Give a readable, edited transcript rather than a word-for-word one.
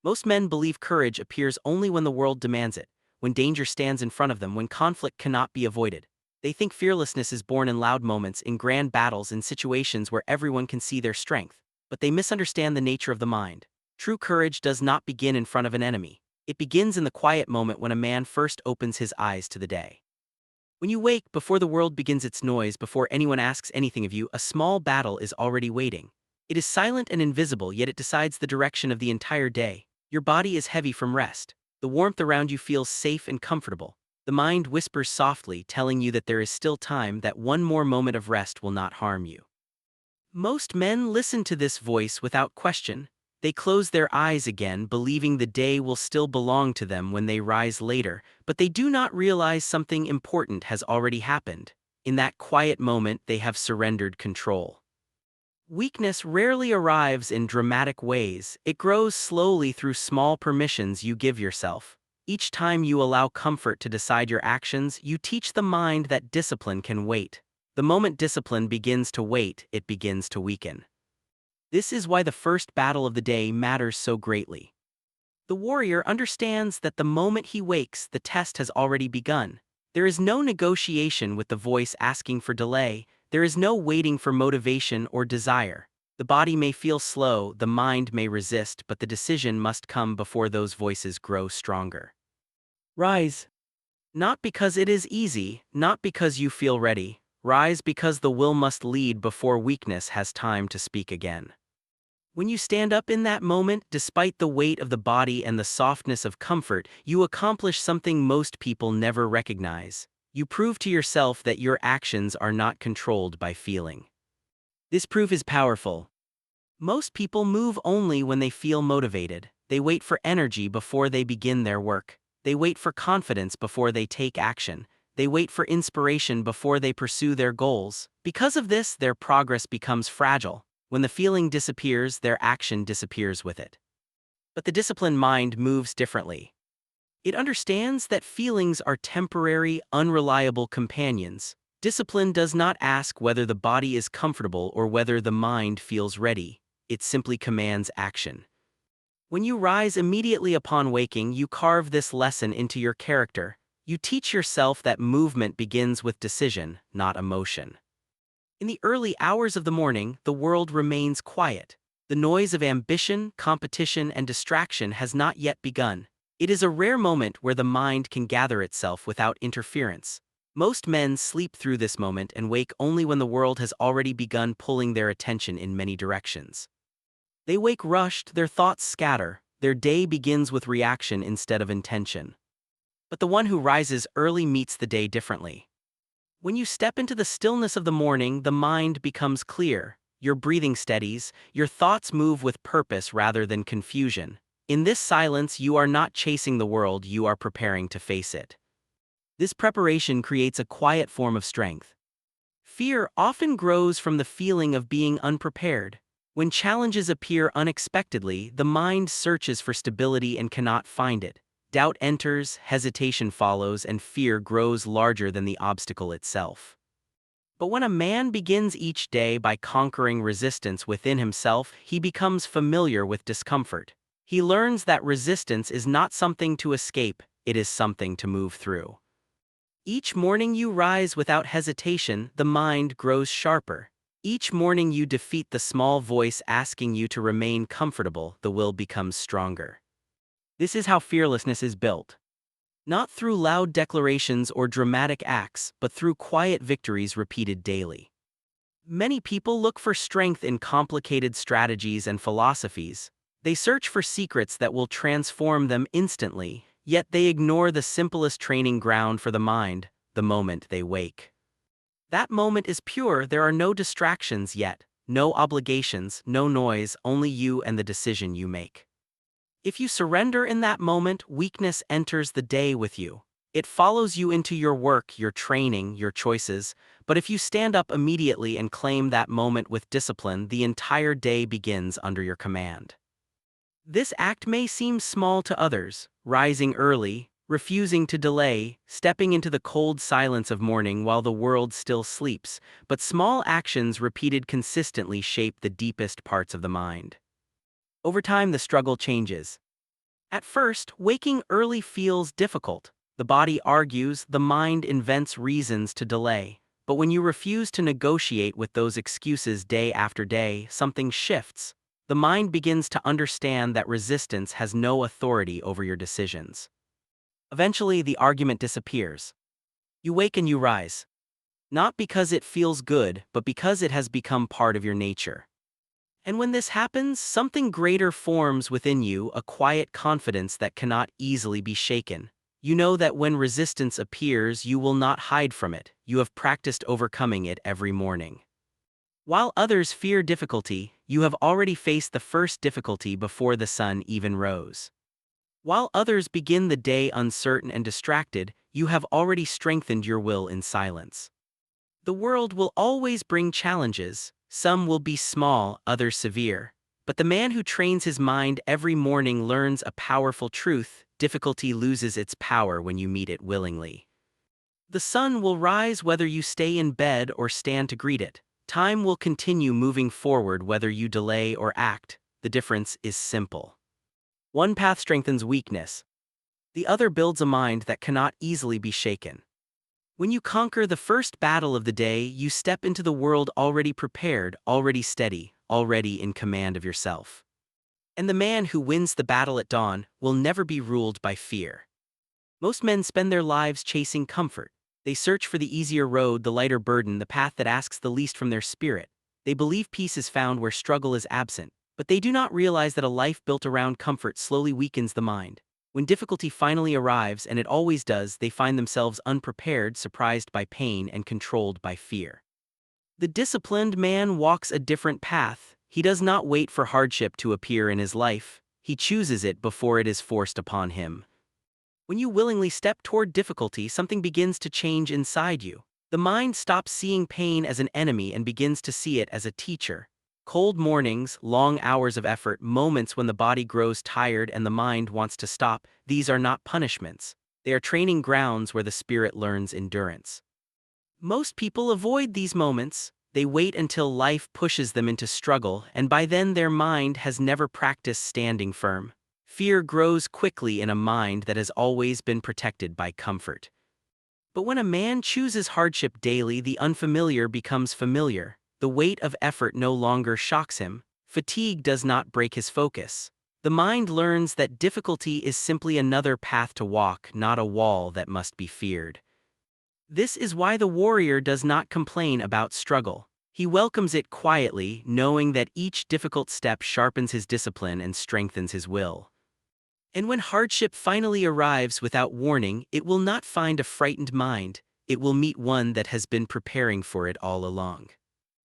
Most men believe courage appears only when the world demands it, when danger stands in front of them, when conflict cannot be avoided. They think fearlessness is born in loud moments, in grand battles, in situations where everyone can see their strength. But they misunderstand the nature of the mind. True courage does not begin in front of an enemy. It begins in the quiet moment when a man first opens his eyes to the day. When you wake, before the world begins its noise, before anyone asks anything of you, a small battle is already waiting. It is silent and invisible, yet it decides the direction of the entire day. Your body is heavy from rest. The warmth around you feels safe and comfortable. The mind whispers softly, telling you that there is still time, that one more moment of rest will not harm you. Most men listen to this voice without question. They close their eyes again, believing the day will still belong to them when they rise later, but they do not realize something important has already happened. In that quiet moment, they have surrendered control. Weakness rarely arrives in dramatic ways. It grows slowly through small permissions you give yourself. Each time you allow comfort to decide your actions, you teach the mind that discipline can wait. The moment discipline begins to wait, it begins to weaken. This is why the first battle of the day matters so greatly. The warrior understands that the moment he wakes, the test has already begun. There is no negotiation with the voice asking for delay. There is no waiting for motivation or desire. The body may feel slow, the mind may resist, but the decision must come before those voices grow stronger. Rise. Not because it is easy, not because you feel ready. Rise because the will must lead before weakness has time to speak again. When you stand up in that moment, despite the weight of the body and the softness of comfort, you accomplish something most people never recognize. You prove to yourself that your actions are not controlled by feeling. This proof is powerful. Most people move only when they feel motivated. They wait for energy before they begin their work. They wait for confidence before they take action. They wait for inspiration before they pursue their goals. Because of this, their progress becomes fragile. When the feeling disappears, their action disappears with it. But the disciplined mind moves differently. It understands that feelings are temporary, unreliable companions. Discipline does not ask whether the body is comfortable or whether the mind feels ready. It simply commands action. When you rise immediately upon waking, you carve this lesson into your character. You teach yourself that movement begins with decision, not emotion. In the early hours of the morning, the world remains quiet. The noise of ambition, competition, and distraction has not yet begun. It is a rare moment where the mind can gather itself without interference. Most men sleep through this moment and wake only when the world has already begun pulling their attention in many directions. They wake rushed, their thoughts scatter, their day begins with reaction instead of intention. But the one who rises early meets the day differently. When you step into the stillness of the morning, the mind becomes clear, your breathing steadies, your thoughts move with purpose rather than confusion. In this silence, you are not chasing the world, you are preparing to face it. This preparation creates a quiet form of strength. Fear often grows from the feeling of being unprepared. When challenges appear unexpectedly, the mind searches for stability and cannot find it. Doubt enters, hesitation follows, and fear grows larger than the obstacle itself. But when a man begins each day by conquering resistance within himself, he becomes familiar with discomfort. He learns that resistance is not something to escape, it is something to move through. Each morning you rise without hesitation, the mind grows sharper. Each morning you defeat the small voice asking you to remain comfortable, the will becomes stronger. This is how fearlessness is built. Not through loud declarations or dramatic acts, but through quiet victories repeated daily. Many people look for strength in complicated strategies and philosophies. They search for secrets that will transform them instantly, yet they ignore the simplest training ground for the mind, the moment they wake. That moment is pure, there are no distractions yet, no obligations, no noise, only you and the decision you make. If you surrender in that moment, weakness enters the day with you. It follows you into your work, your training, your choices, but if you stand up immediately and claim that moment with discipline, the entire day begins under your command. This act may seem small to others, rising early, refusing to delay, stepping into the cold silence of morning while the world still sleeps, but small actions repeated consistently shape the deepest parts of the mind. Over time, the struggle changes. At first, waking early feels difficult. The body argues, the mind invents reasons to delay. But when you refuse to negotiate with those excuses day after day, something shifts. The mind begins to understand that resistance has no authority over your decisions. Eventually, the argument disappears. You wake and you rise. Not because it feels good, but because it has become part of your nature. And when this happens, something greater forms within you, a quiet confidence that cannot easily be shaken. You know that when resistance appears, you will not hide from it. You have practiced overcoming it every morning. While others fear difficulty, you have already faced the first difficulty before the sun even rose. While others begin the day uncertain and distracted, you have already strengthened your will in silence. The world will always bring challenges. Some will be small, others severe. But the man who trains his mind every morning learns a powerful truth: difficulty loses its power when you meet it willingly. The sun will rise whether you stay in bed or stand to greet it. Time will continue moving forward whether you delay or act. The difference is simple. One path strengthens weakness. The other builds a mind that cannot easily be shaken. When you conquer the first battle of the day, you step into the world already prepared, already steady, already in command of yourself. And the man who wins the battle at dawn will never be ruled by fear. Most men spend their lives chasing comfort. They search for the easier road, the lighter burden, the path that asks the least from their spirit. They believe peace is found where struggle is absent, but they do not realize that a life built around comfort slowly weakens the mind. When difficulty finally arrives, and it always does, they find themselves unprepared, surprised by pain, and controlled by fear. The disciplined man walks a different path. He does not wait for hardship to appear in his life. He chooses it before it is forced upon him. When you willingly step toward difficulty, something begins to change inside you. The mind stops seeing pain as an enemy and begins to see it as a teacher. Cold mornings, long hours of effort, moments when the body grows tired and the mind wants to stop, these are not punishments. They are training grounds where the spirit learns endurance. Most people avoid these moments. They wait until life pushes them into struggle, and by then their mind has never practiced standing firm. Fear grows quickly in a mind that has always been protected by comfort. But when a man chooses hardship daily, the unfamiliar becomes familiar. The weight of effort no longer shocks him. Fatigue does not break his focus. The mind learns that difficulty is simply another path to walk, not a wall that must be feared. This is why the warrior does not complain about struggle. He welcomes it quietly, knowing that each difficult step sharpens his discipline and strengthens his will. And when hardship finally arrives without warning, it will not find a frightened mind. It will meet one that has been preparing for it all along.